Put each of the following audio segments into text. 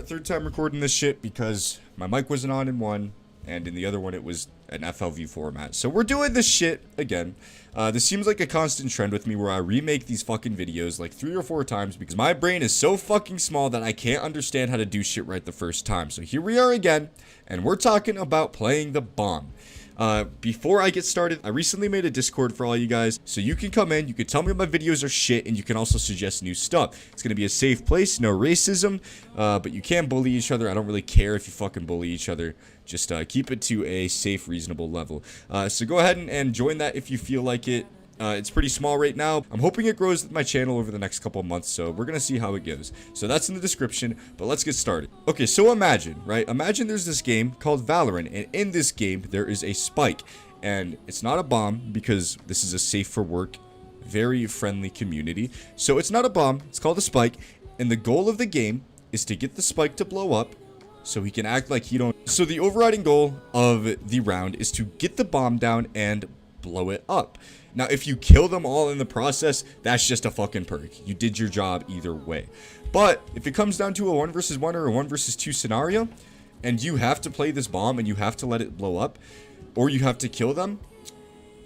third time recording this shit because my mic wasn't on in one, and in the other one it was an FLV format. So we're doing this shit again. This seems like a constant trend with me where I remake these fucking videos like 3 or 4 times because my brain is so fucking small that I can't understand how to do shit right the first time. So here we are again, and we're talking about playing the bomb. Before I get started, I recently made a Discord for all you guys, so you can come in, you can tell me my videos are shit, and you can also suggest new stuff. It's gonna be a safe place, no racism, but you can bully each other. I don't really care if you fucking bully each other. Just keep it to a safe, reasonable level. So go ahead and join that if you feel like it. It's pretty small right now. I'm hoping it grows with my channel over the next couple of months, so we're gonna see how it goes. So that's in the description, but let's get started. Okay, so imagine, right? Imagine there's this game called Valorant, and in this game, there is a spike. And it's not a bomb, because this is a safe for work, very friendly community. So it's not a bomb, it's called a spike, and the goal of the game is to get the spike to blow up, so he can act like he don't. So the overriding goal of the round is to get the bomb down and blow it up. Now, if you kill them all in the process, that's just a fucking perk. You did your job either way. But if it comes down to a 1 versus 1 or a 1 versus 2 scenario, and you have to play this bomb and you have to let it blow up, or you have to kill them,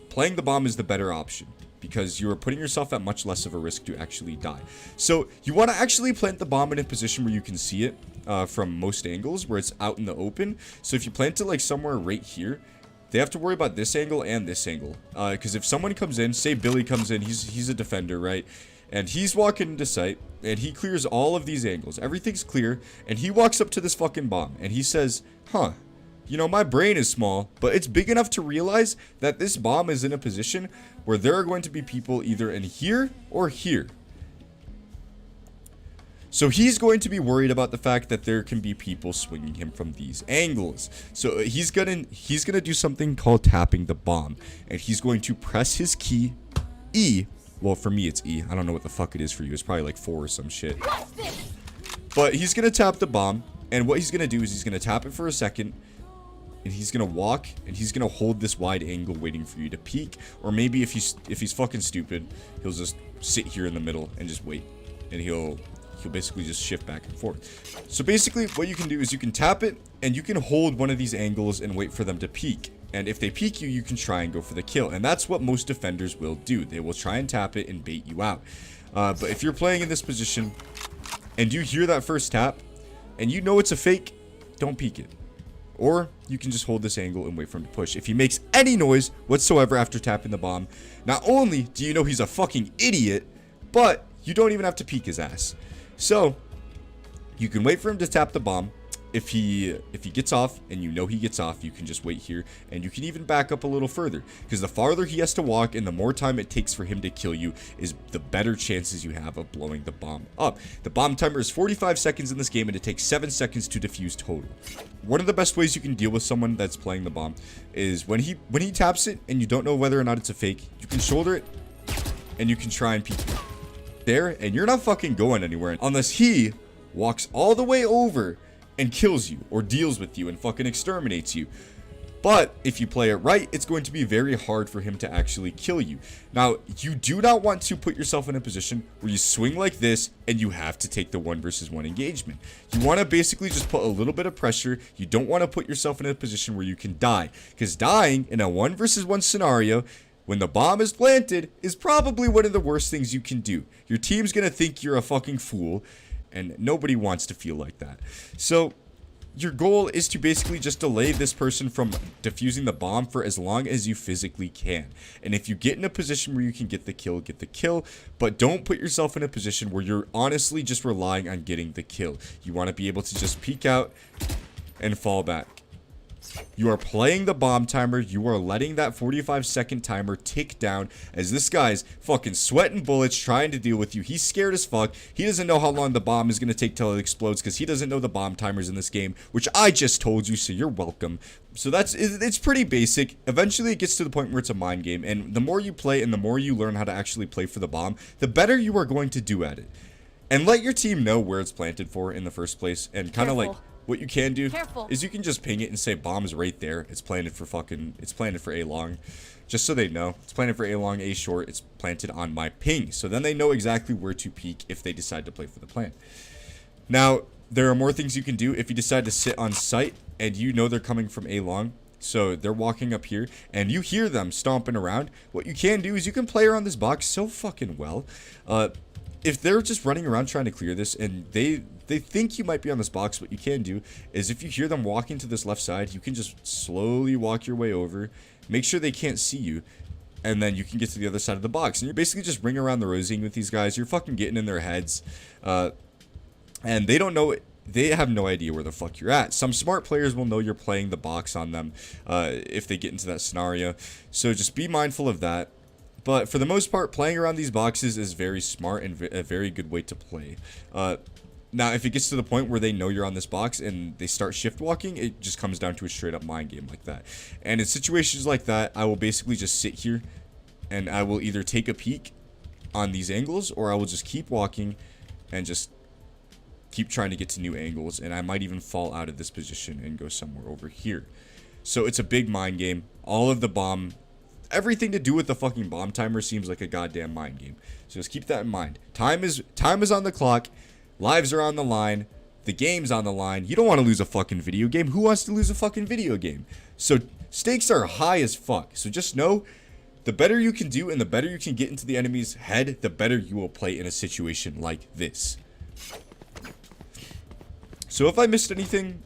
playing the bomb is the better option, because you are putting yourself at much less of a risk to actually die. So you want to actually plant the bomb in a position where you can see it from most angles, where it's out in the open. So if you plant it like somewhere right here, they have to worry about this angle and this angle, because if someone comes in, say Billy comes in, he's a defender, right? And he's walking into sight, and he clears all of these angles. Everything's clear, and he walks up to this fucking bomb, and he says, huh, you know, my brain is small, but it's big enough to realize that this bomb is in a position where there are going to be people either in here or here. So he's going to be worried about the fact that there can be people swinging him from these angles. So he's gonna do something called tapping the bomb, and he's going to press his key E. Well, for me it's E. I don't know what the fuck it is for you. It's probably like 4 or some shit. But he's gonna tap the bomb, and what he's gonna do is he's gonna tap it for a second, and he's gonna walk, and he's gonna hold this wide angle waiting for you to peek. Or maybe if he's fucking stupid, he'll just sit here in the middle and just wait, and he'll basically just shift back and forth. So basically what you can do is you can tap it, and you can hold one of these angles and wait for them to peek. And if they peek you, you can try and go for the kill. And that's what most defenders will do. They will try and tap it and bait you out. But if you're playing in this position and you hear that first tap and you know it's a fake, don't peek it. Or you can just hold this angle and wait for him to push. If he makes any noise whatsoever after tapping the bomb, not only do you know he's a fucking idiot, but you don't even have to peek his ass. So you can wait for him to tap the bomb. If he gets off, and you know he gets off, you can just wait here, and you can even back up a little further, because the farther he has to walk and the more time it takes for him to kill you is the better chances you have of blowing the bomb up. The bomb timer is 45 seconds in this game, and it takes 7 seconds to defuse total. One of the best ways you can deal with someone that's playing the bomb is when he taps it and you don't know whether or not it's a fake, you can shoulder it and you can try and peek there, and you're not fucking going anywhere unless he walks all the way over and kills you or deals with you and fucking exterminates you. But if you play it right, it's going to be very hard for him to actually kill you. Now, you do not want to put yourself in a position where you swing like this and you have to take the 1 versus 1 engagement. You want to basically just put a little bit of pressure. You don't want to put yourself in a position where you can die, because dying in a 1 versus 1 scenario when the bomb is planted is probably one of the worst things you can do. Your team's gonna think you're a fucking fool, and nobody wants to feel like that. So your goal is to basically just delay this person from defusing the bomb for as long as you physically can. And if you get in a position where you can get the kill, but don't put yourself in a position where you're honestly just relying on getting the kill. You want to be able to just peek out and fall back. You are playing the bomb timer. You are letting that 45-second timer tick down as this guy's fucking sweating bullets trying to deal with you. He's scared as fuck. He doesn't know how long the bomb is going to take till it explodes, because he doesn't know the bomb timers in this game, which I just told you, so you're welcome. So it's pretty basic. Eventually it gets to the point where it's a mind game, and the more you play and the more you learn how to actually play for the bomb, the better you are going to do at it. And let your team know where it's planted for in the first place, and kind of like what you can do is you can just ping it and say bomb's right there. It's planted for A long. Just so they know. It's planted for A long, A short. It's planted on my ping. So then they know exactly where to peek if they decide to play for the plant. Now, there are more things you can do if you decide to sit on site and you know they're coming from A long. So they're walking up here and you hear them stomping around. What you can do is you can play around this box so fucking well. If they're just running around trying to clear this and they think you might be on this box, what you can do is if you hear them walking to this left side, you can just slowly walk your way over, make sure they can't see you, and then you can get to the other side of the box. And you're basically just ring around the rosing with these guys. You're fucking getting in their heads. And they don't know it. They have no idea where the fuck you're at. Some smart players will know you're playing the box on them if they get into that scenario. So just be mindful of that. But for the most part, playing around these boxes is very smart and a very good way to play. Now, if it gets to the point where they know you're on this box and they start shift walking, it just comes down to a straight up mind game like that. And in situations like that, I will basically just sit here and I will either take a peek on these angles or I will just keep walking and just keep trying to get to new angles, and I might even fall out of this position and go somewhere over here. So it's a big mind game. All of the bomb, everything to do with the fucking bomb timer seems like a goddamn mind game. So just keep that in mind. Time is on the clock. Lives are on the line. The game's on the line. You don't want to lose a fucking video game. Who wants to lose a fucking video game? So stakes are high as fuck. So just know, the better you can do and the better you can get into the enemy's head, the better you will play in a situation like this. So if I missed anything,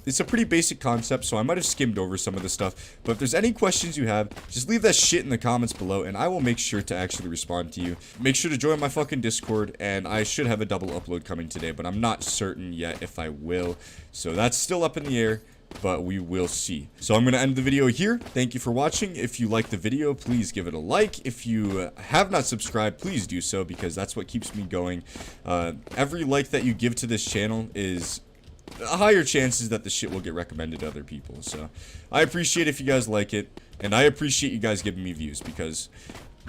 it's a pretty basic concept, so I might have skimmed over some of the stuff. But if there's any questions you have, just leave that shit in the comments below, and I will make sure to actually respond to you. Make sure to join my fucking Discord, and I should have a double upload coming today, but I'm not certain yet if I will. So that's still up in the air, but we will see. So I'm going to end the video here. Thank you for watching. If you liked the video, please give it a like. If you have not subscribed, please do so, because that's what keeps me going. Every like that you give to this channel is higher chances that the shit will get recommended to other people. So I appreciate if you guys like it, and I appreciate you guys giving me views, because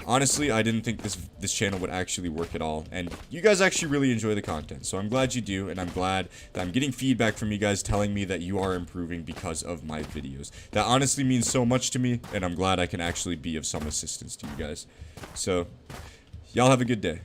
honestly, I didn't think this channel would actually work at all, and you guys actually really enjoy the content, so I'm glad you do, and I'm glad that I'm getting feedback from you guys telling me that you are improving because of my videos. That honestly means so much to me, and I'm glad I can actually be of some assistance to you guys. So, y'all have a good day.